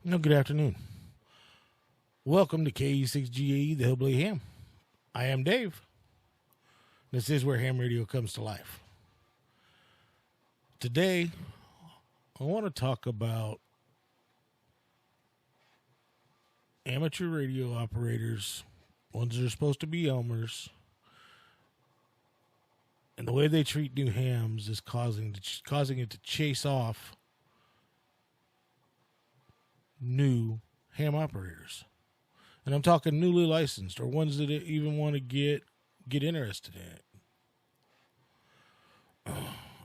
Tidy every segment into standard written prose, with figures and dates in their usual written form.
No, good afternoon. Welcome to KE6GAE, the Hillbilly Ham. I am Dave. This is where ham radio comes to life. Today, I want to talk about amateur radio operators, ones that are supposed to be Elmers, and the way they treat new hams is causing it to chase off new ham operators. And I'm talking newly licensed or ones that even want to get interested in it.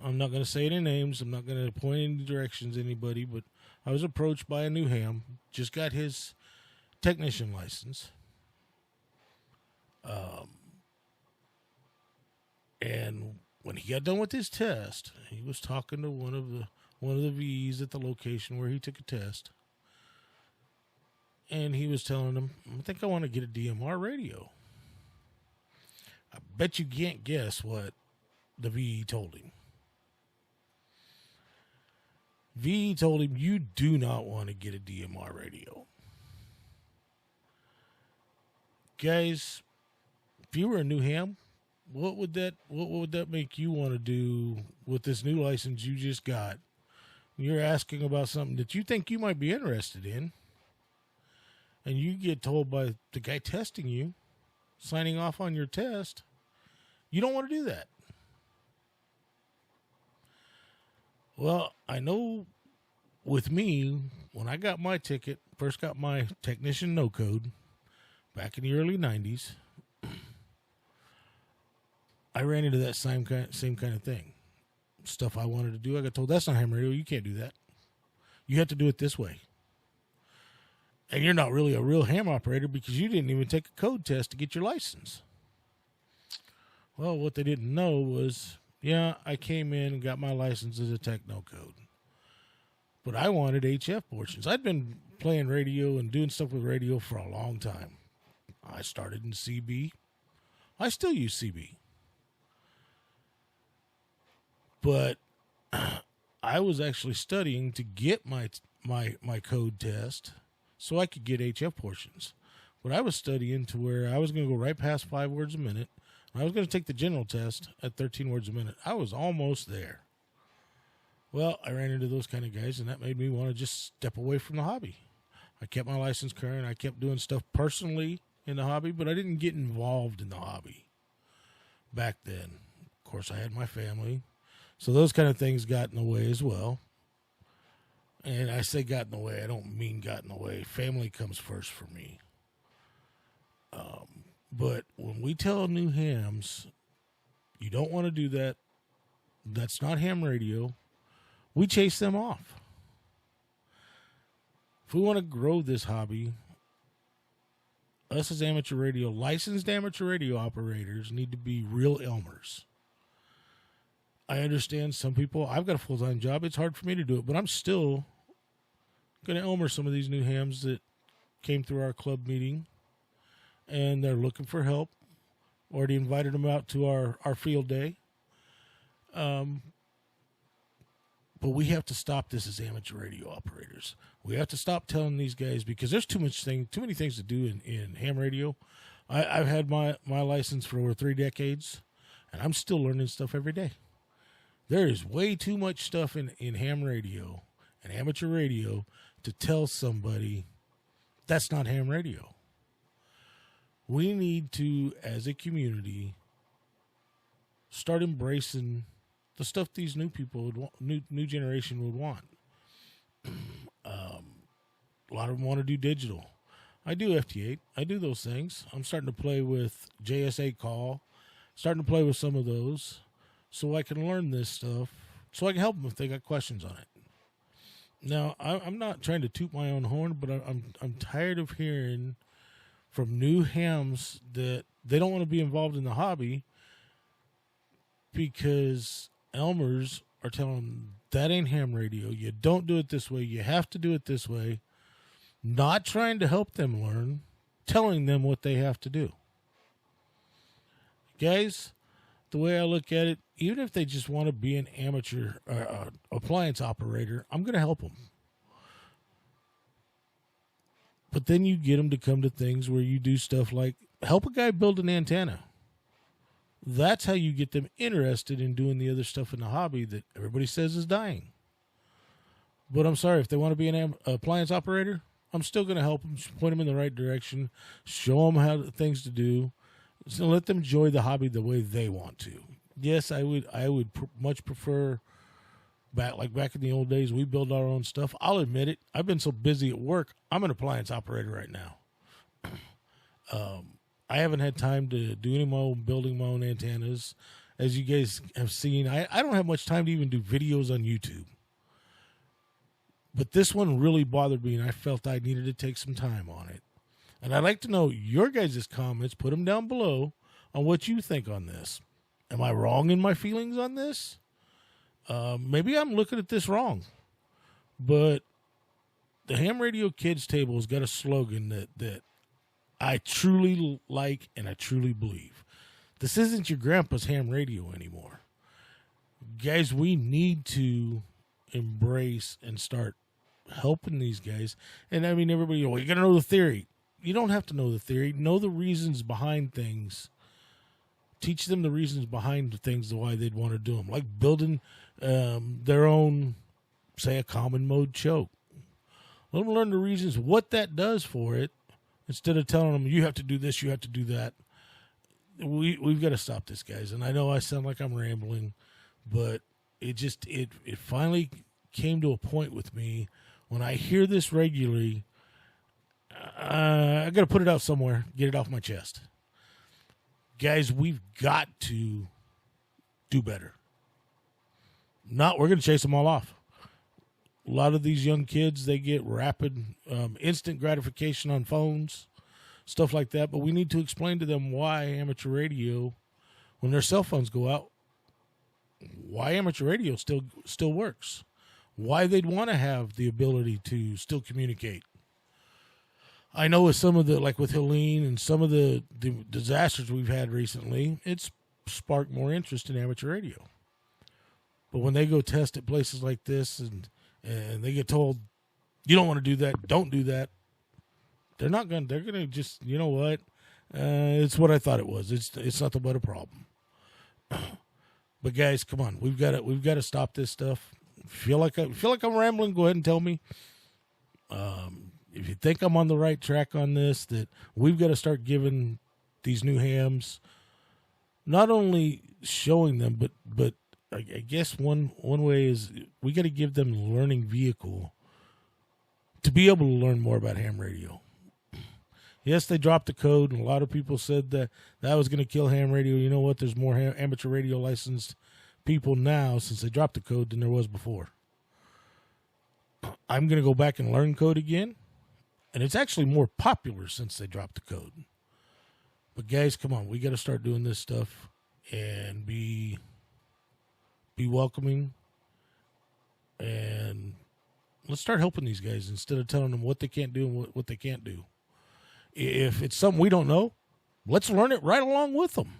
I'm not going to say any names. I'm not going to point any directions to anybody, but I was approached by a new ham, just got his technician license. And when he got done with his test, he was talking to one of the VEs at the location where he took a test. And he was telling them, I think I want to get a DMR radio. I bet you can't guess what the VE told him. VE told him, you do not want to get a DMR radio. Guys, if you were a new ham, what would that make you want to do with this new license you just got? You're asking about something that you think you might be interested in. And you get told by the guy testing you, signing off on your test, you don't want to do that. Well, I know with me, when I got my ticket, first got my technician no code back in the early 90s, I ran into that same kind of thing. Stuff I wanted to do, I got told, that's not ham radio, you can't do that. You have to do it this way. And you're not really a real ham operator because you didn't even take a code test to get your license. Well, what they didn't know was, yeah, I came in and got my license as a techno code. But I wanted HF portions. I'd been playing radio and doing stuff with radio for a long time. I started in CB. I still use CB. But I was actually studying to get my code test so I could get HF portions. But I was studying to where I was going to go right past 5 words a minute. I was going to take the general test at 13 words a minute. I was almost there. Well, I ran into those kind of guys, and that made me want to just step away from the hobby. I kept my license current. I kept doing stuff personally in the hobby, but I didn't get involved in the hobby back then. Of course, I had my family. So those kind of things got in the way as well. And I say got in the way, I don't mean got in the way. Family comes first for me. But when we tell new hams, you don't want to do that, that's not ham radio, we chase them off. If we want to grow this hobby, us as licensed amateur radio operators need to be real Elmers. I understand some people, I've got a full-time job, it's hard for me to do it, but I'm still going to Elmer some of these new hams that came through our club meeting, and they're looking for help. Already invited them out to our field day. But we have to stop this as amateur radio operators. We have to stop telling these guys, because there's too many things to do in ham radio. I've had my license for over 3 decades, and I'm still learning stuff every day. There is way too much stuff in ham radio and amateur radio to tell somebody that's not ham radio. We need to, as a community, start embracing the stuff these new people would want, new generation would want. A lot of them want to do digital. I do FT8. I do those things. I'm starting to play with JS8 call, starting to play with some of those so I can learn this stuff, so I can help them if they got questions on it. Now, I'm not trying to toot my own horn, but I'm tired of hearing from new hams that they don't want to be involved in the hobby because Elmers are telling them that ain't ham radio. You don't do it this way. You have to do it this way. Not trying to help them learn, telling them what they have to do. Guys, the way I look at it, even if they just want to be an amateur appliance operator, I'm going to help them. But then you get them to come to things where you do stuff like help a guy build an antenna. That's how you get them interested in doing the other stuff in the hobby that everybody says is dying. But I'm sorry, if they want to be an appliance operator, I'm still going to help them, point them in the right direction, show them how things to do, so let them enjoy the hobby the way they want to. Yes, I would much prefer back in the old days, we build our own stuff. I'll admit it. I've been so busy at work. I'm an appliance operator right now. I haven't had time to do any of my own building my own antennas. As you guys have seen, I don't have much time to even do videos on YouTube. But this one really bothered me, and I felt I needed to take some time on it. And I'd like to know your guys' comments. Put them down below on what you think on this. Am I wrong in my feelings on this? Maybe I'm looking at this wrong. But the Ham Radio Kids Table has got a slogan that I truly like and I truly believe. This isn't your grandpa's ham radio anymore. Guys, we need to embrace and start helping these guys. And I mean, everybody, well, you got to know the theory. You don't have to know the theory. Know the reasons behind things. Teach them the reasons behind the things, why they'd want to do them. Like building their own, say, a common mode choke. Let them learn the reasons, what that does for it, instead of telling them, you have to do this, you have to do that. We've got to stop this, guys. And I know I sound like I'm rambling, but it finally came to a point with me when I hear this regularly. I got to put it out somewhere, get it off my chest. Guys, we've got to do better. We're going to chase them all off. A lot of these young kids, they get rapid, instant gratification on phones, stuff like that. But we need to explain to them why amateur radio, when their cell phones go out, why amateur radio still works. Why they'd want to have the ability to still communicate. I know with some of the, like with Helene and some of the disasters we've had recently, it's sparked more interest in amateur radio. But when they go test at places like this and they get told, you don't want to do that, don't do that, they're going to just, you know what? It's what I thought it was. It's nothing but a problem. But guys, come on. We've got to stop this stuff. Feel like I'm rambling, go ahead and tell me. If you think I'm on the right track on this, that we've got to start giving these new hams, not only showing them, but I guess one way is we got to give them a learning vehicle to be able to learn more about ham radio. Yes, they dropped the code, and a lot of people said that was going to kill ham radio. You know what? There's more amateur radio licensed people now since they dropped the code than there was before. I'm going to go back and learn code again. And it's actually more popular since they dropped the code. But guys, come on. We got to start doing this stuff and be welcoming. And let's start helping these guys instead of telling them what they can't do and what they can't do. If it's something we don't know, let's learn it right along with them.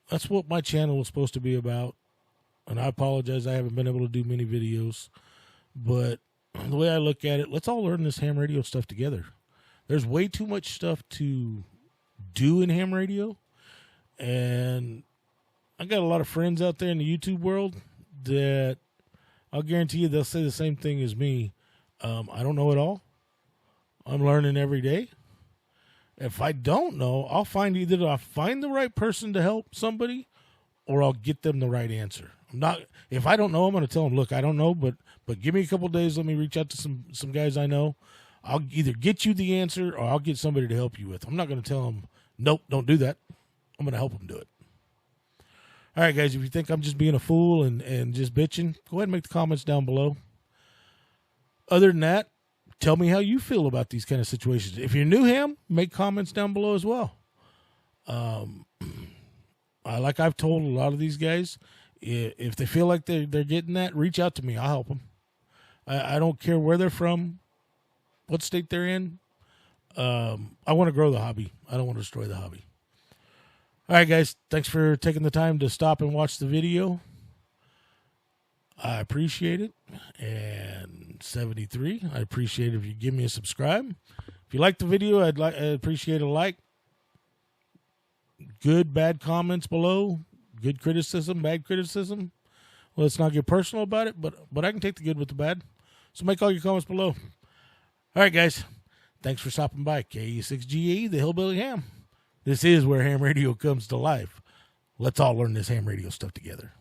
That's what my channel was supposed to be about. And I apologize, I haven't been able to do many videos. But the way I look at it, let's all learn this ham radio stuff together. There's way too much stuff to do in ham radio. And I got a lot of friends out there in the YouTube world that I'll guarantee you they'll say the same thing as me. I don't know it all. I'm learning every day. If I don't know, I'll find the right person to help somebody, or I'll get them the right answer. If I don't know, I'm going to tell them, look, I don't know, but give me a couple of days. Let me reach out to some guys I know. I'll either get you the answer or I'll get somebody to help you with. I'm not going to tell them, nope, don't do that. I'm going to help them do it. All right, guys, if you think I'm just being a fool and just bitching, go ahead and make the comments down below. Other than that, tell me how you feel about these kind of situations. If you're new ham, make comments down below as well. Like I've told a lot of these guys, if they feel like they're getting that, reach out to me. I'll help them. I don't care where they're from, what state they're in. I want to grow the hobby. I don't want to destroy the hobby. All right, guys. Thanks for taking the time to stop and watch the video. I appreciate it. And 73, I appreciate it if you give me a subscribe. If you like the video, I'd appreciate a like. Good, bad comments below. Good criticism, bad criticism. Well, let's not get personal about it, but I can take the good with the bad. So make all your comments below. All right, guys. Thanks for stopping by. KE6GE, the Hillbilly Ham. This is where ham radio comes to life. Let's all learn this ham radio stuff together.